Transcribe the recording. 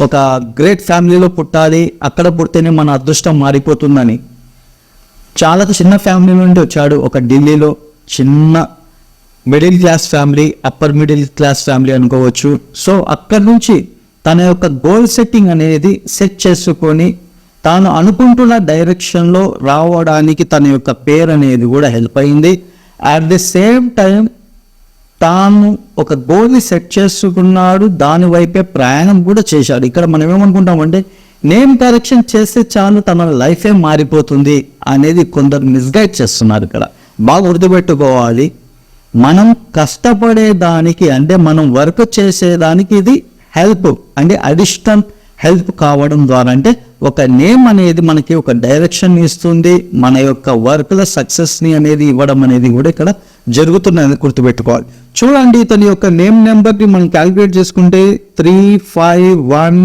ఒక గ్రేట్ ఫ్యామిలీలో పుట్టాలి, అక్కడ పుడితేనే మన అదృష్టం మారిపోతుందని. చాలా చిన్న ఫ్యామిలీ నుండి వచ్చాడు, ఒక ఢిల్లీలో చిన్న middle class family, upper middle class family అనుకోవచ్చు. సో అక్కడి నుంచి తన యొక్క గోల్ సెట్టింగ్ అనేది సెట్ చేసుకొని తాను అనుకుంటున్న డైరెక్షన్లో రావడానికి తన యొక్క పేరు అనేది కూడా హెల్ప్ అయింది. అట్ ది సేమ్ టైం తాను ఒక గోల్ని సెట్ చేసుకున్నాడు, దాని వైపే ప్రయాణం కూడా చేశాడు. ఇక్కడ మనం ఏమనుకుంటామంటే నేమ్ కరెక్షన్ చేస్తే చాలు తన లైఫే మారిపోతుంది అనేది కొందరు మిస్గైడ్ చేస్తున్నారు. ఇక్కడ బాగా గుర్తుపెట్టుకోవాలి, మనం కష్టపడేదానికి అంటే మనం వర్క్ చేసేదానికి ఇది హెల్ప్ అంటే అడిషనల్ హెల్ప్ కావడం ద్వారా అంటే ఒక నేమ్ అనేది మనకి ఒక డైరెక్షన్ ఇస్తుంది, మన యొక్క వర్క్ల సక్సెస్ని అనేది ఇవ్వడం అనేది కూడా ఇక్కడ జరుగుతున్నది గుర్తుపెట్టుకోవాలి. చూడండి, ఇతని యొక్క నేమ్ నెంబర్ని మనం క్యాలిక్యులేట్ చేసుకుంటే 351